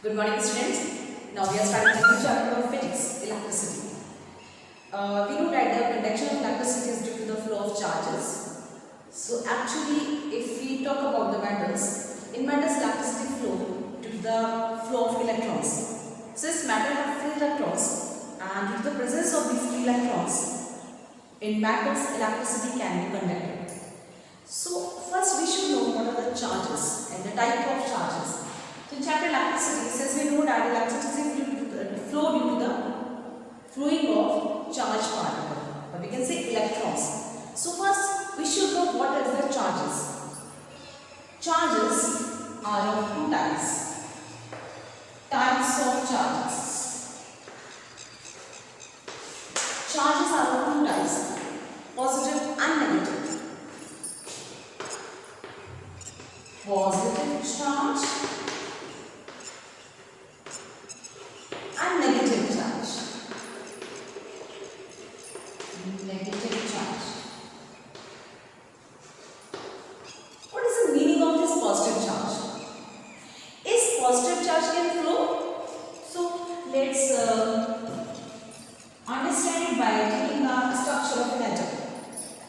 Good morning, students. Now we are starting a new chapter of physics, electricity. We know that the conduction of electricity is due to the flow of charges. So actually, if we talk about the metals, in metals electricity flow due to the flow of electrons. Since metal have free electrons, and due to the presence of these free electrons, in metals electricity can be conducted. So first we should know what are the charges and the type of charges. So in chapter electricity, since we know that electricity flow due to the flowing of charged particle, or we can say electrons. So first we should know what is the charges. Charges are of two types. Types of charges. Charges are of two types, positive and negative. Positive charge and negative charge. Negative charge. What is the meaning of this positive charge? Is positive charge can flow? So let's understand it by taking the structure of an atom.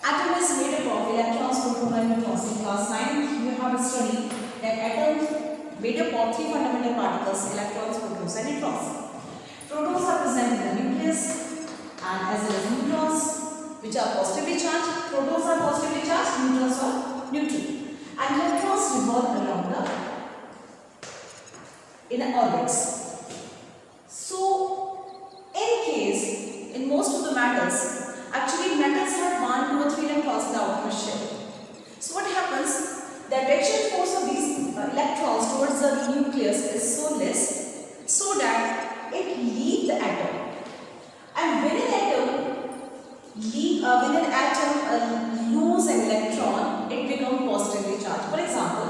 Atom is made up of electrons, protons and neutrons. In class 9 you have studied that atom made up of three fundamental particles, electrons, protons and neutrons. Protons are present in the nucleus and as well as neutrons which are positively charged. Protons are positively charged, neutrons are neutral. And electrons revolve around the inner orbits. So in case, in most of the metals, actually metals have 1, 2 or 3 electrons in the outer shell. So what happens? The attraction force of these electrons towards the nucleus is so less so that it leaves the atom. And when an atom lose an electron, it becomes positively charged. For example,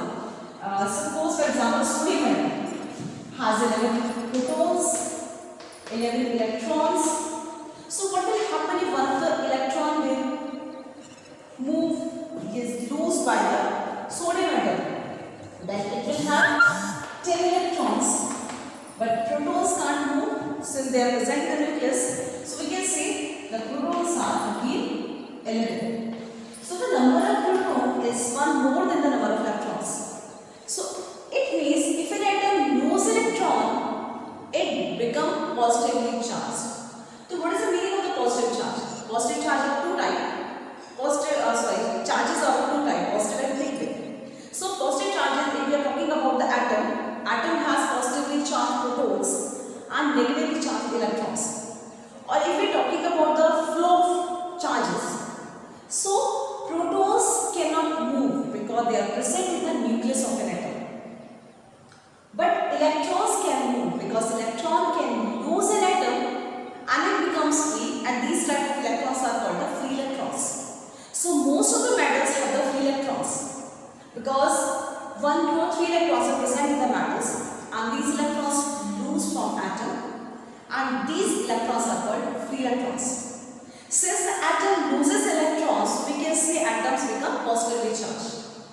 suppose for example sodium atom has 11 protons, 11 electrons. So what will happen if one of the electron is lost by the sodium atom? Then it will have 10 electrons, but protons can't move since they are present in the nucleus. So we can say the protons are again 11. So the number of protons is 1 more than the number of electrons. So it means if an atom loses electron, it becomes positively charged. So what is the meaning of the positive charge? Positive charge of two types. Charges are of two types, positive and negative. So positive charges, if we are talking about the atom has positively charged protons and negatively charged electrons. Or if we are talking about the flow of charges, so protons cannot move because they are present in the nucleus of an atom. But electrons can move because electron can lose an atom and it becomes free, and these type of electrons are called the free electrons. So most of the metals have the free electrons because 1, 2 or 3 electrons are present in the metals and these electrons lose from atom and these electrons are called free electrons. Since the atom loses electrons, we can say atoms become positively charged.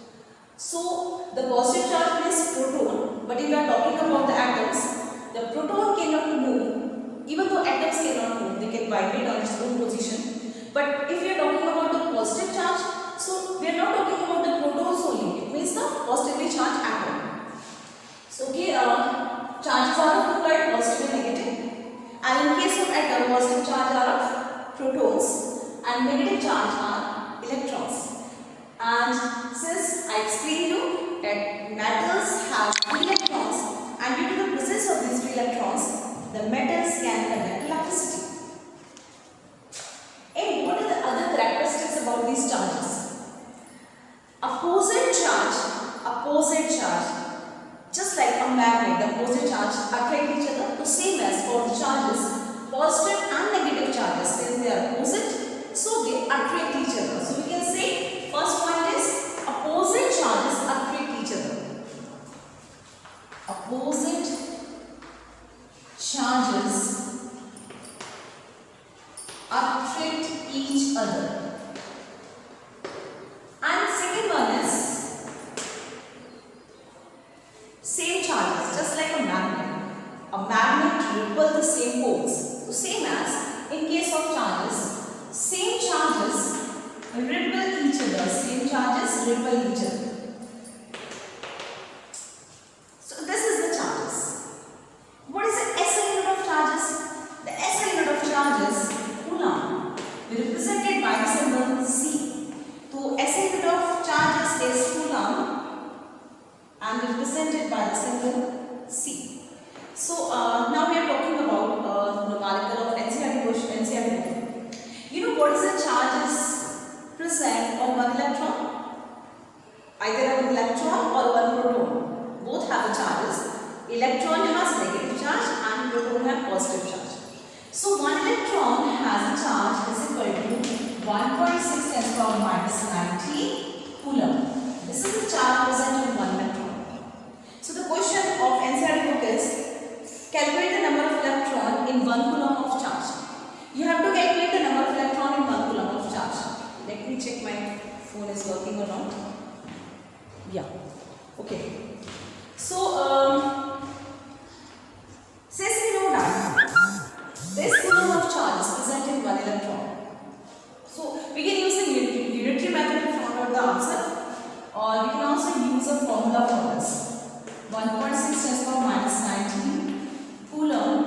So the positive charge means proton, but if we are talking about the atoms, the proton cannot move. Even though atoms cannot move, they can vibrate on its own position. But if we are talking about the positive charge, so we are not talking about the protons only. It means the positively charged atom. So charges are of two types, positive and negative. And in case of atom, positive charge are of protons and negative charge are electrons. And since I explained you that metals have free electrons, and due to the presence of these free electrons, the metals can conduct electricity. And what are the other characteristics about these charges? Opposite charge, just like a magnet, the opposite charge attract each other. The same as for the charges, positive and negative charges, since they are opposite, so they attract each other. So we can say first point is opposite charges attract each other. Opposite charges attract each other. And second one is same charges, just like a magnet. a magnet repel the same poles. So same as in case of charges, same charges repel each other. Same charges repel each other. So this is the charges. What is the SI unit of charges? The SI unit of charges, Coulomb, represented by the symbol C. So SI unit of charges is Coulomb and represented by the symbol C. So now we are talking about numerical of NCERT book. You know what is the charges present on one electron? Either one electron or one proton. Both have the charges. Electron has negative charge and proton has positive charge. So one electron has a charge is equal to 1.6 10 to the power minus 90 coulomb. This is the charge present in one electron. So the question of NCERT book is calculate the number of electron in 1 coulomb of charge. You have to calculate the number of electron in 1 coulomb of charge. Let me check my phone is working or not. Yeah. Okay. So since we know that this coulomb of charge is present in 1 electron, so we can use the unitary method to find out the answer, or we can also use a formula for this. 1.6 10 to the power minus 19 coulomb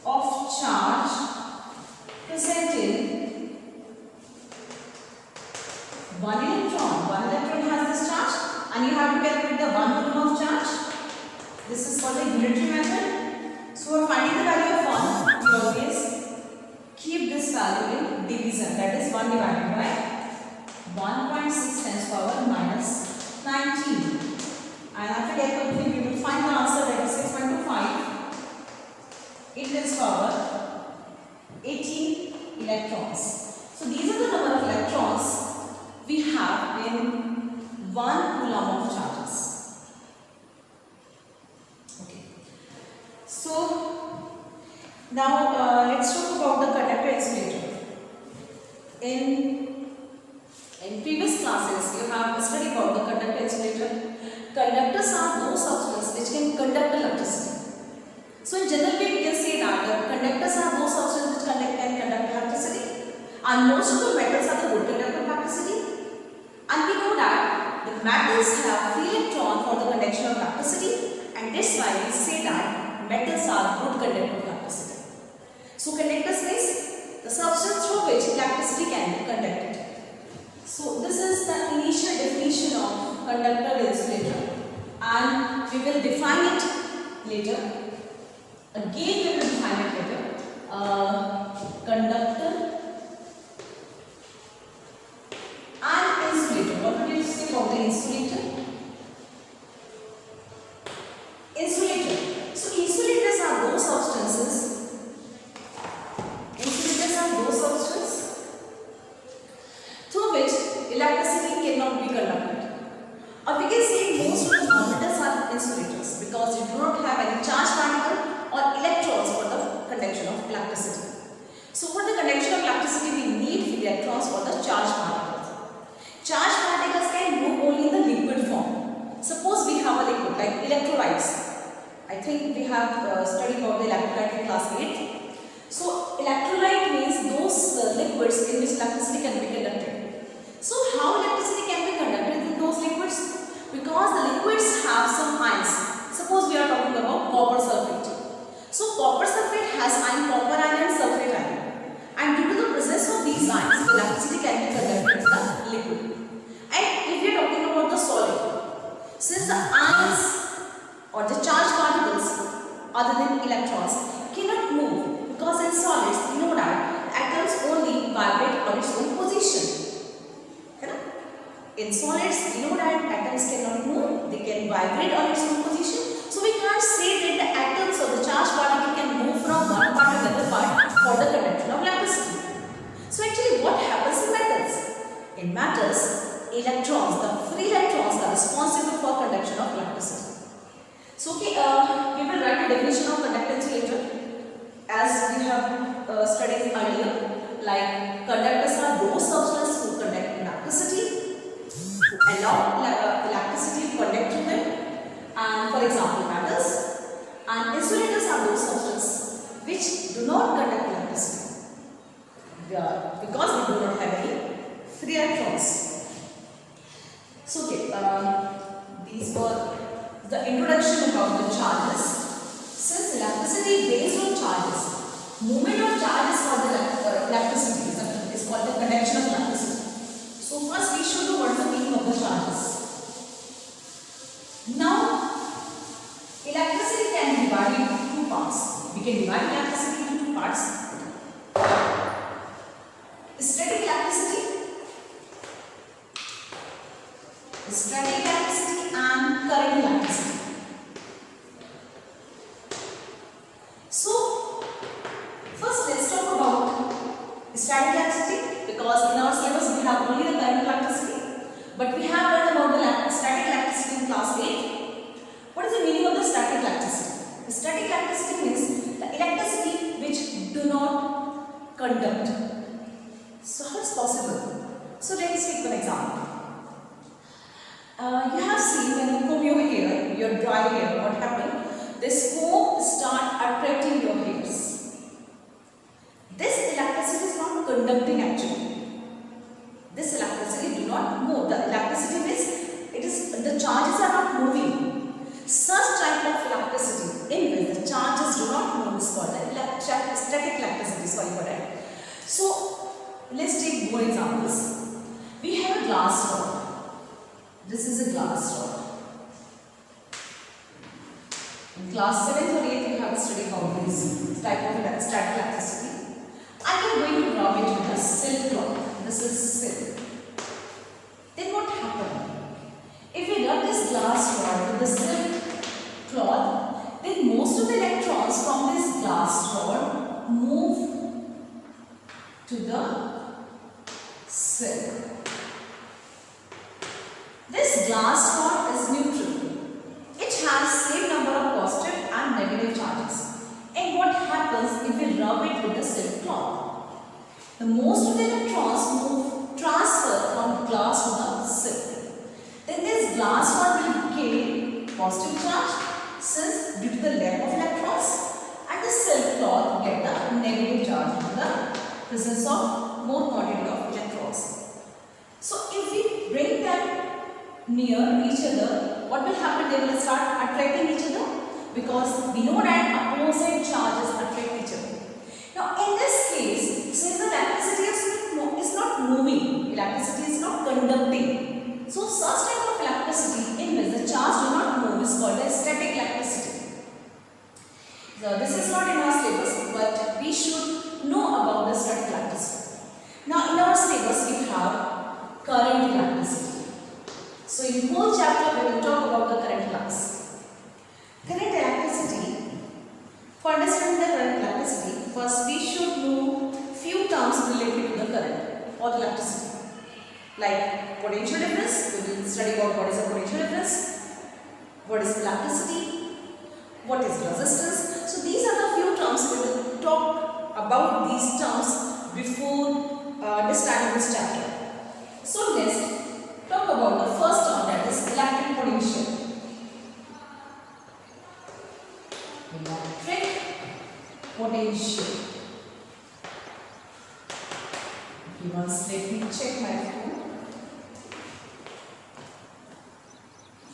of charge present in 1 electron. 1 electron has this charge and you have to calculate the 1 coulomb of charge. This is called the unitary method. So for finding the value of 1, we always keep this value in division, that is 1 divided by 1.6 10 to the power minus 19. And after calculating, we will find the answer, that is 6.25 into the power 18 electrons. So these are the number of electrons we have in 1 coulomb of charges. Okay. So now let's talk about the conductor insulator. In previous classes, you have studied about the conductor insulator. Conductors are those substances which can conduct electricity. So in general way, we can say that conductors are those substances which can conduct electricity, and most of the metals are the good conductor of electricity. And we know that the metals have free electron for the conduction of electricity, and that's why we say that metals are good conductor of electricity. So conductors means the substance through which electricity can be conducted. So this is the initial definition of conductor insulator, and we will define it later. Again we will define it later. Conductor and insulator. What will you say about the insulator? Insulator. So insulators are those substances. Insulators are those substances through which electricity cannot be conducted. Or we can say most of the non-metals are insulators because they do not have any charge particle or electrons for the conduction of electricity. So for the conduction of electricity, we need electrons for the charge particles. Charge particles can move only in the liquid form. Suppose we have a liquid like electrolytes. I think we have studied about the electrolyte in class 8. So electrolyte means those liquids in which electricity can be conducted. So how electricity can be conducted in those liquids? Because the liquids have some ions. Suppose we are talking about copper sulfate. So copper sulfate has ion, copper ion and sulfate ion. And due to the presence of these ions, electricity can be conducted in the liquid. And if we are talking about the solid, since the ions or the charged particles other than electrons cannot move, because in solids we know that atoms only vibrate on its own position. In solids we know that atoms cannot move, they can vibrate on its own position. So we can't say that the atoms or the charged particle can move from one part to another part for the conduction of electricity. So actually what happens in metals? In metals, electrons, the free electrons are responsible for conduction of electricity. So okay, we will write a definition of conductance later as we have studied earlier. Like conductors are those substances who conduct electricity, who allow electricity to conduct to them, and for example metals. And insulators which do not conduct electricity because they do not have any free electrons. So okay, these were the introduction about the charges. Since electricity based on charges, movement of charges for the electricity is called the conduction of electricity. So first we should know what is the meaning of the charges. Now electricity can be divided into two parts. We can divide electricity into two parts. Static electricity and current electricity. So first let's talk about static electricity, because in our syllabus we have only the current electricity, but we have learned about the static electricity in class 8. What is the meaning of the static electricity? The static electricity means the electricity which do not conduct. So how is possible? So let's take one example. You have seen when you comb your hair, your dry hair, what happened? This comb start attracting your hairs. This electricity is not conducting actually. This electricity do not move. The electricity means the charges are not moving. Such type of electricity in which the charges do not move is called the static electricity. Sorry for that. So let's take more examples. We have a glass rod. This is a glass rod. In class 7th or 8th you have studied about this type of static electricity. I am going to rub it with a silk cloth. This is silk. Then what happened? If we rub this glass rod with the silk cloth, then most of the electrons from this glass rod move to the silk. This glass rod is neutral. It has same number of positive and negative charges. And what happens if we rub it with the silk cloth? The most of the electrons transfer from glass to the silk. Then this glass rod will gain positive charge since due to the lack of electrons, and the silk cloth get the negative charge due to the presence of more quantity of electrons. So if we bring them near each other, what will happen? They will start attracting each other, because we know that opposite charges attract each other. Now in this case, since the electricity is not moving, electricity is not conducting, so such type of electricity in which the charge do not move is called a static electricity. So this is not in our syllabus, but we should know about the static electricity. Now in our syllabus we have current electricity. So in whole chapter we will talk about the current electricity. Current electricity. For understanding the current electricity, first we should know few terms related to the current or the electricity. Like potential difference, we will study about what is a potential difference, what is electricity, what is resistance. So these are the few terms we will talk about these terms before this time of this chapter. So let's talk about the first term, that is electric potential. Electric potential. Once let me check my phone.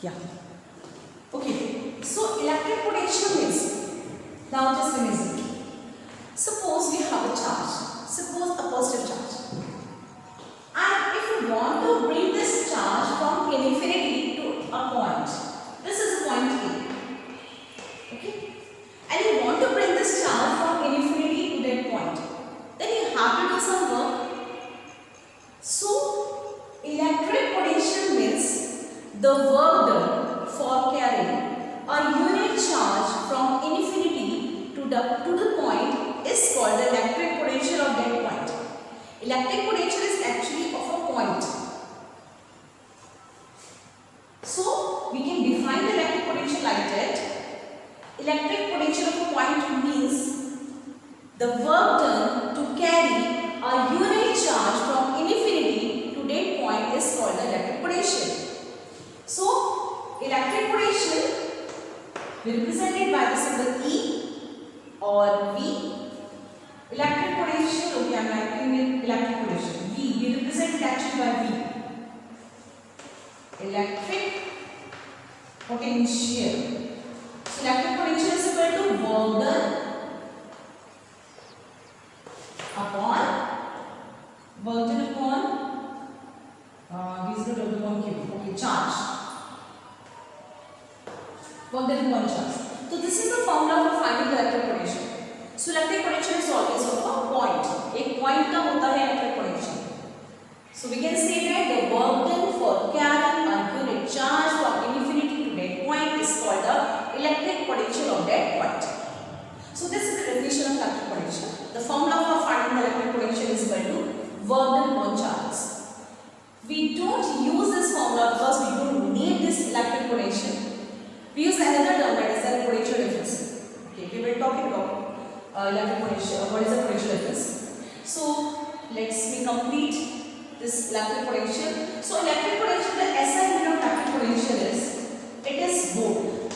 Yeah. Okay. So electric potential means, now just imagine. Suppose we have a charge. Suppose a positive charge. And if you want to bring this charge from infinity to a point, this is point A. Okay? And you want to bring this charge from infinity to that point, then you have to do some work. So electric potential means the work done for carrying a unit charge from infinity to the point is called the electric potential of that point. Electric potential is actually of a point. So we can define the electric potential like that. Electric potential of a point means the work done to carry a unit charge from infinity to that point is called the electric potential. So electric potential represented by the symbol E, और V electric potential. Okay, I am writing it electric potential. V we represent actually by V. Electric potential. So electric potential is equal to work done upon V is the W upon Q. Okay, charge. Work done upon charge. So this is the formula for finding the electric potential. So electric potential is always of a point. एक point का होता है electric potential. So we can say that the work done for carrying a unit charge from infinity to that point is called the electric potential of that point. So this is the definition of electric potential. The formula for finding the electric potential is equal to work done upon charges. We don't use this formula because we don't need this electric potential. We use another term, that is the potential difference. Okay, we will talk about electric potential. What is the potential difference? So let's complete this electric potential. So electric potential, the SI unit of electric potential is, it is volt.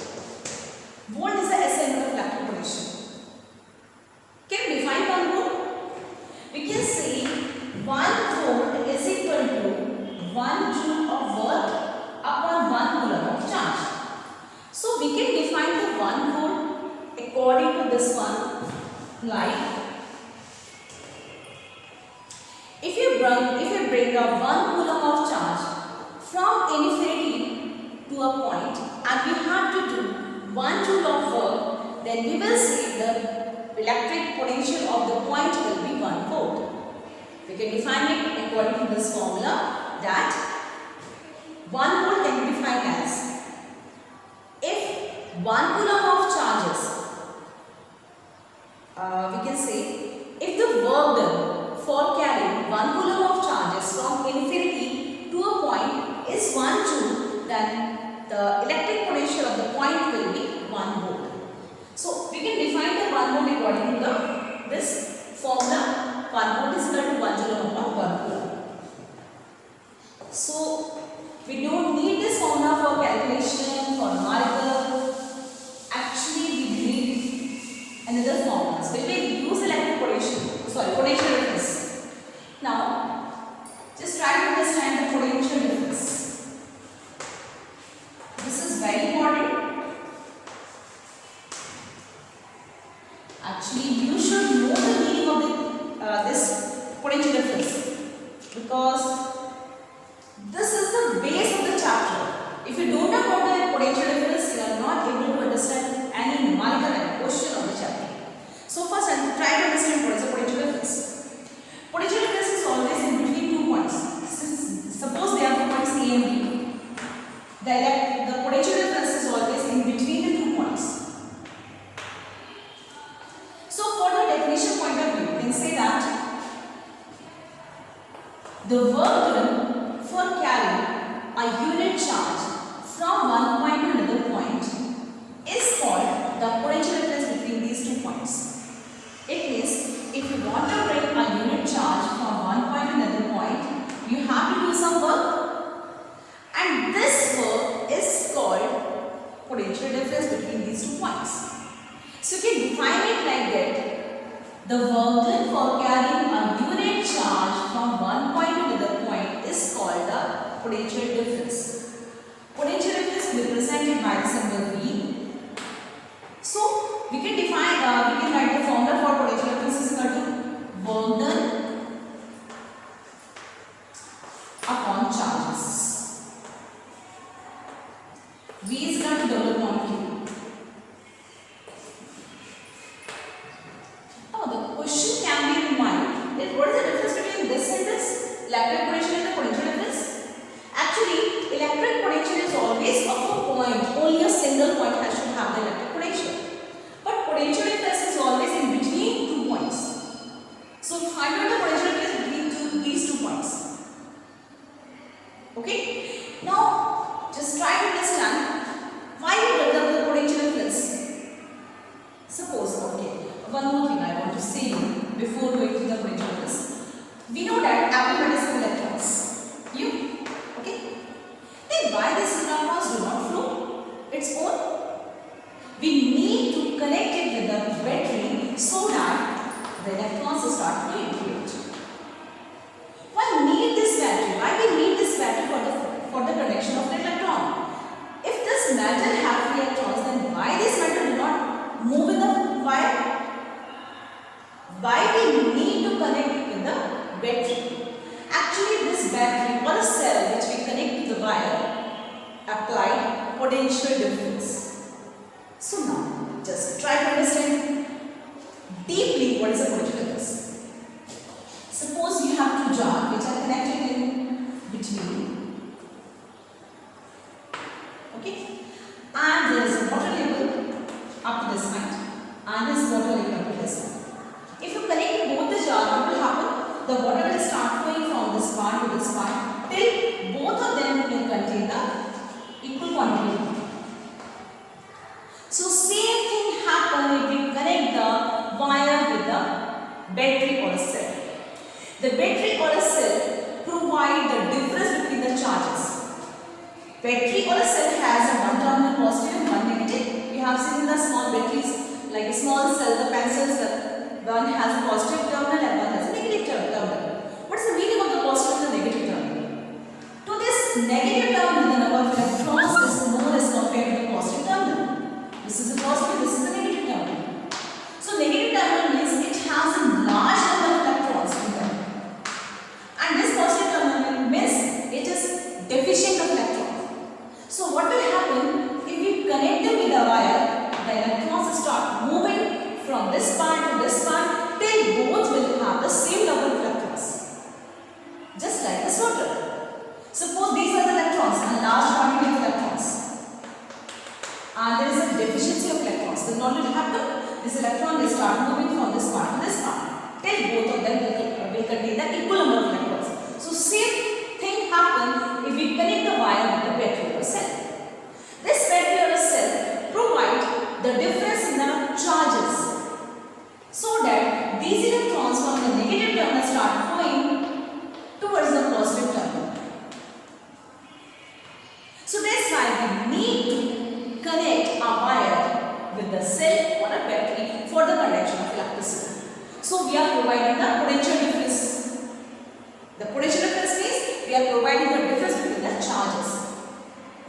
Volt is the SI unit of electric potential. Can we define 1 volt? We can say 1 volt is equal to 1 joule of work upon 1 coulomb of charge. So we can define the 1 volt according to this one, like if you bring up 1 coulomb of charge from infinity to a point and we have to do 1 joule of work, then we will say the electric potential of the point will be 1 volt. We can define it according to this formula, that 1 volt can be defined as, if 1 coulomb of charges, we can say if the work done for carrying 1 coulomb of charges from infinity to a point is 1 joule, then the electric potential of the point will be 1 volt. So we can define the 1 volt according to this formula. 1 volt is equal to 1 joule upon 1 coulomb. So we don't need this formula for calculation, for numerical. Actually we need another formula. So we will use electric potential difference. Now just try to understand the potential difference. This is very important. Actually you should know the meaning of this potential difference, because this is the base of the chapter. If you don't know about the potential difference, you are not able to understand any numerical question of the chapter. So first try to understand what is the potential difference. Potential difference is always in between 2 points. Suppose there are 2 points A and B. The potential difference is always in between the 2 points. So for the definition point of view, we can say that the work done for carrying a unit charge from one point to another point is called the potential difference between these 2 points. It means if you want to bring a unit charge from one point to another point, you have to do some work, and this work is called potential difference between these 2 points. So you can define it like that: the work done for carrying a unit charge from one point to another point is called the potential difference. Potential difference is represented by the symbol V. So we can define, we can write the formula for potential difference is equal to work done upon charges. V is equal to W upon Q. Now the question can be in mind that what is the difference between this and this? Electric potential and the potential difference? Actually, electric potential is always of a point. Only a single point has to have the electric potential. But potential difference is always in between 2 points. So find out the potential difference between these 2 points. Okay? Now just try to understand why we develop the potential difference. So now, just try to understand deeply what is a potential difference. Suppose you have two jars which are connected in between. Okay? And there is a water level up to this point and this water level up to this point. If you connect both the jars, what will happen? The water will start flowing from this part to this part till both of them will contain the equal quantity of water. So same thing happen if we connect the wire with the battery or a cell. The battery or a cell provide the difference between the charges. Battery or a cell has a one terminal positive and one negative. We have seen in the small batteries like a small cell, the pencil cell. One has a positive terminal and one has a negative terminal. What is the meaning of the positive and the negative terminal? To this negative terminal, the number of electrons is more as compared to the positive terminal. This is a positive, this is a negative terminal. So negative terminal means it has a large number of electrons in them. And this positive terminal means it is deficient of electrons. So what will happen if we connect them with a wire, the electrons start moving from this part to this part till both will have the same number of electrons. Just like this water. Suppose these are the electrons, a large quantity of electrons. And there is a deficiency of electrons. Then what will happen? This electron will start moving from this part to this part till both of them will contain the equal number of electrons. So same thing happen if we connect the wire with the battery or cell. This battery or cell provide the difference in the charges, so that these electrons from the negative terminal start flowing towards the positive terminal. So that's why we need to connect a wire with the cell or a battery for the conduction of electricity. So we are providing the potential difference. The potential difference means we are providing the difference between the charges.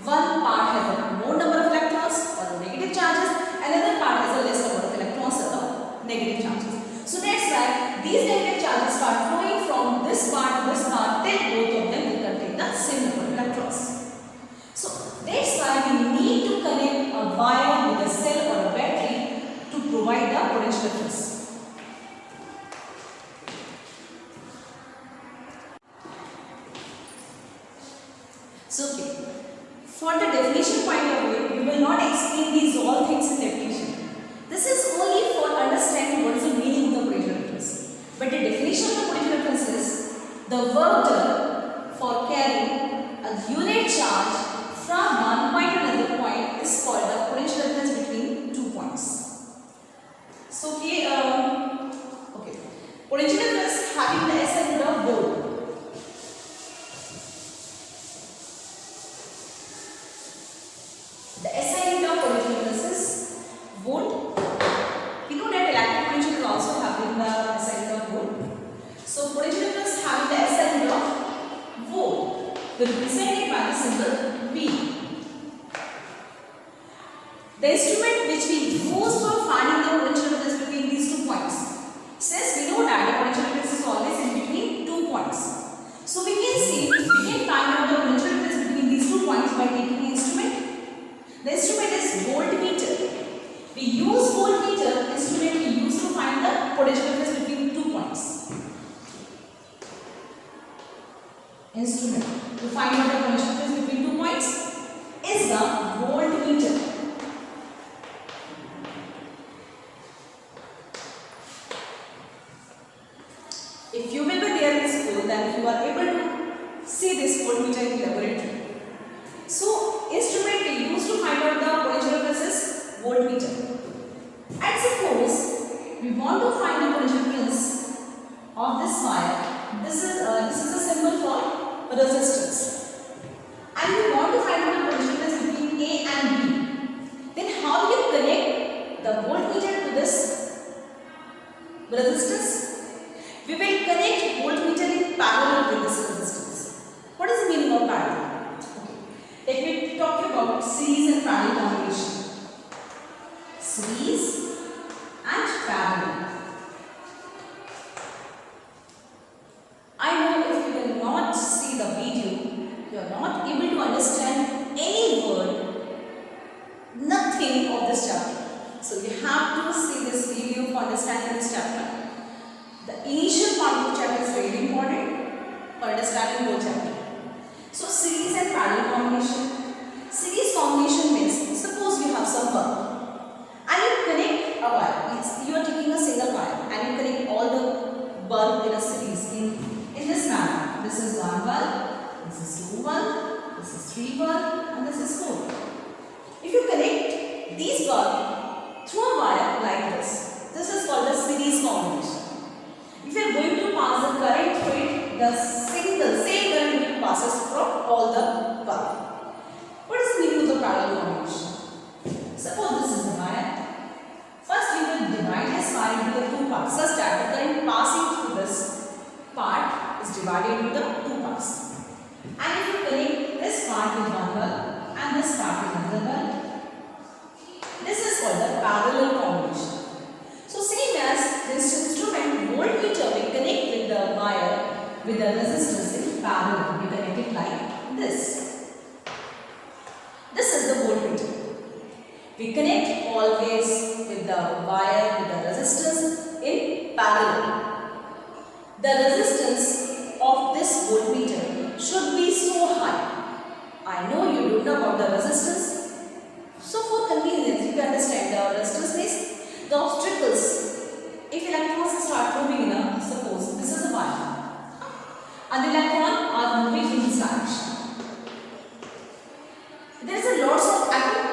One part has a more number of electrons or negative charges, another part has a less number of electrons or the negative charges. So that's why these negative charges start flowing from this part to this part till both of them will contain the same number of electrons. So that's why we need to connect a wire with a cell or a battery to provide the potential difference. So okay, for the definition point of view, we will not explain these all things in definition. This is only for understanding what is the meaning of the potential difference. But the definition of the potential difference is the work done for carrying a unit charge from one point to another point is called the potential difference between 2 points. So okay, potential difference having the SI unit of volt. The SI unit of potential difference is volt. We know that electric potential is also having the SI unit of volt. So potential difference having the SI unit of volt, represented by the symbol V. The instrument which we use for finding the potential difference between these 2 points. Since we know that the potential difference is always in between 2 points. So we can see, we can find out the potential difference between these 2 points by taking an instrument. The instrument is voltmeter. We use voltmeter instrument we use to find the potential difference between 2 points. Instrument to find out the potential difference between 2 points is the voltmeter. If you will be there in school, then you are able to see this voltmeter in laboratory. So, instrument we use to find out the potential difference is voltmeter. And suppose we want to find the potential difference of this wire. This is a symbol for resistance. And we want to find out the potential difference between A and B. Then how will you connect the voltmeter to this resistance? We will connect voltmeter in parallel with this resistance. What is the meaning of parallel? Okay. Let me talk about series and parallel combination. Series and parallel. I know if you will not see the video, you are not able to understand any word name of this chapter. So you have to see this video for understanding this chapter. The initial part of the chapter is very important for understanding the chapter. So series and parallel combination. Series combination means suppose you have some bulb and you connect a wire. You are taking a single wire and you connect all the bulb in a series in this manner. This is one bulb, this is two bulb, this is three bulb, and this is four. If you connect these bulbs through a wire like this is called the series combination. If you are going to pass the current through it, the same current will passes from all the bulb. What is the meaning of the parallel combination? Suppose this is the wire. First you will divide this wire into the two parts such that the current passing through this part is divided into the two parts. And if you connect this part with one bulb and this part with another bulb, this is called the parallel combination. So same as this instrument voltmeter, we connect with the wire with the resistors in parallel. We connect it like this. This is the voltmeter. We connect always with the wire with the resistors in parallel. The resistance of this voltmeter should be so high. I know you don't know about the resistance. So for convenience, you can understand the resistance means the obstacles. If electrons start moving in a, suppose this is a wire and the electrons are moving in this direction. There is a lots of atom,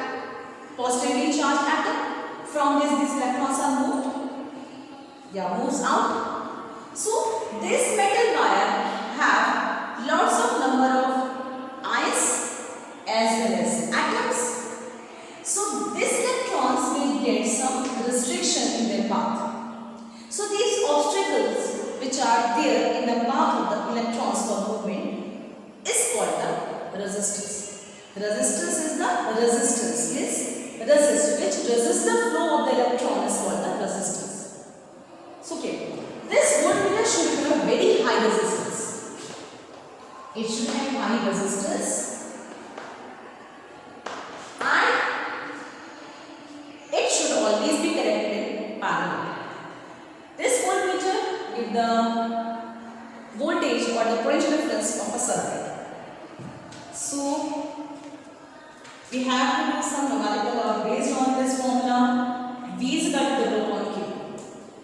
positively charged atom. From this, these electrons are moved. Moves out. So this metal wire have lots of number of ions as well as atoms. So these electrons will get some restriction in their path. So these obstacles which are there in the path of the electrons for movement is called the resistance. Resistance is the resistance which resists the flow of the electron is called the resistance. So okay, this voltmeter should have very high resistance. It should have high resistance and it should always be connected in parallel. This voltmeter gives the voltage or the potential difference of a circuit. So we have to do some numerical or based on this formula. V is equal to W upon Q.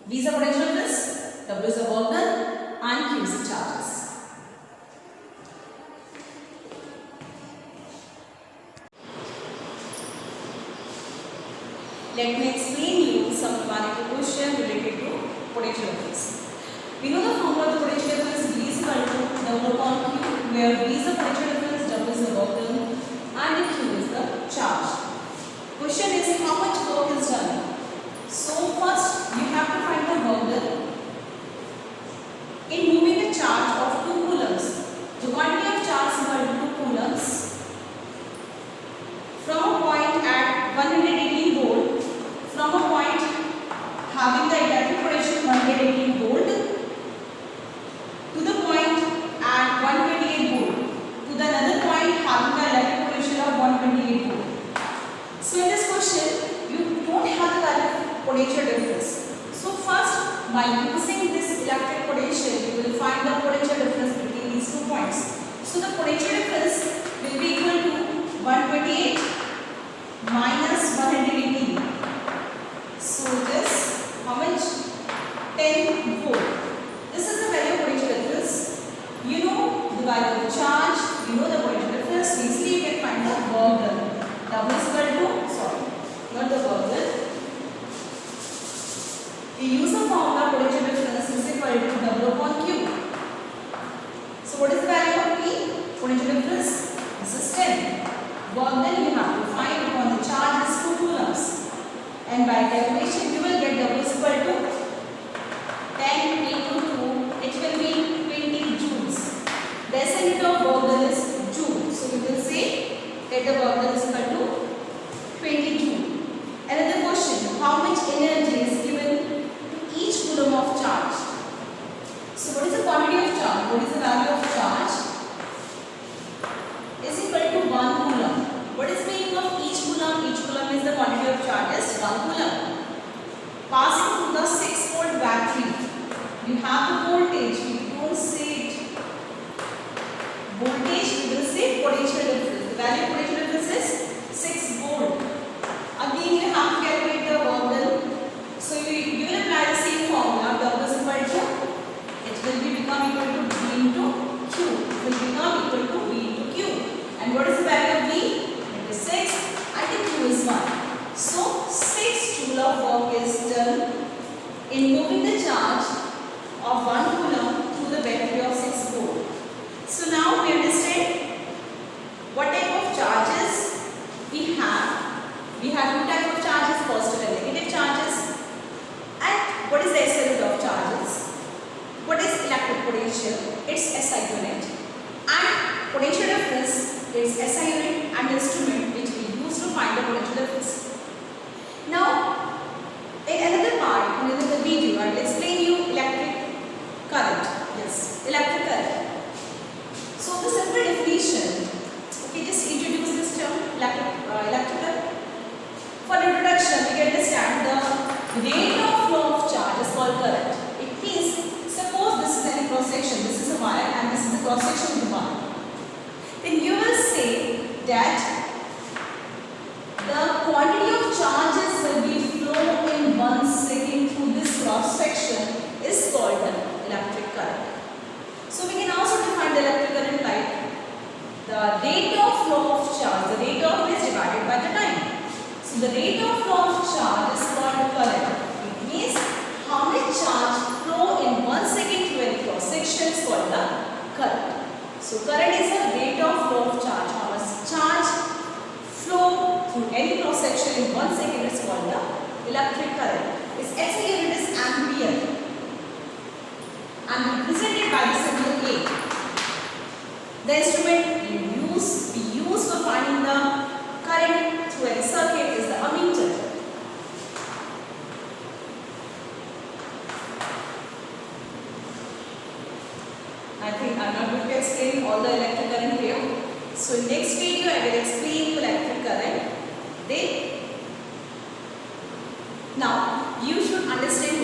V is the potential difference, W is the work done, and Q is the charges. Let me explain you some numerical question related to potential difference. We know the formula of the potential difference V is equal to W upon Q, where V is the potential difference, W is the work done, and Q is the charge. Question is how much work is done. So first you have to find the work done in moving a charge of 2 coulombs. The quantity of charge is equal to 2 coulombs from a point at 118 volt, from a point having the electric potential 118 volt to the point at 128 volt to the another point having the electric potential of 128 volt. So in this question you don't have the value of potential difference. So first by using this electric potential you will find the potential difference between these 2 points. So the potential difference will be equal to 128 minus 118. So this how much? 10 volt. This is the value of potential difference. You know the value of charge, you know the potential difference. Easily you can find the work done. W is equal to, not the work done. We use the formula potential difference is equal to W upon Q. So what is the value of P? Potential difference. This is 10. Work done you have to find upon the charge is 2 coulombs. And by calculation you will get W is equal to 10 into 2. It will be 20 joules. The SI unit of work done is joule. So we will say that the work done is equal to 20 joule. Another question, how much energy is given to each coulomb of charge? So what is the quantity of charge? What is the value of charge? Is equal to 1 coulomb. What is the meaning of each coulomb? Each coulomb is the quantity of 1 coulomb. Passing through the 6-volt battery, you have the voltage. We don't say it voltage, we will say potential difference. The value of potential difference is 6 volt. Again, you have to calculate the work done. So you will apply the same formula. W is equal to, it will become equal to V into Q. It will become equal to V into Q. And what is the value of V? It is 6 and the Q is 1. So 6 joule of work is done in moving the charge of 1 coulomb through the battery of 6 volt. So now we understand what type of charges we have. We have two types of charges, positive and negative charges. And what is the SI unit of charges? What is electric potential? It's SI unit. And potential difference is SI unit and instrument which we use to find the potential difference. Now, in another part, in another video, I will explain you electric current. Yes, electric current. So the simple definition, okay, just introduce this term, electrical. For introduction, we can understand the rate of flow of charge is called current. It means, suppose this is any cross section, this is a wire and this is the cross section of the wire. Then you will say that the quantity of charges will be flow in 1 second through this cross section is called the electric current. So we can also define the electric current like the rate of flow of charge. The rate of is divided by the time. So the rate of flow of charge is called current. It means how much charge flow in 1 second through any cross section is called the current. So current is the rate of flow of charge. How much charge flow through any cross section in 1 second is called the electric current. Its SI unit is ampere and represented by the symbol A. The instrument we use for finding the current through any circuit is the ammeter. I think I am not going to explain all the electric current here. So in next video I will explain electric current. Now you should understand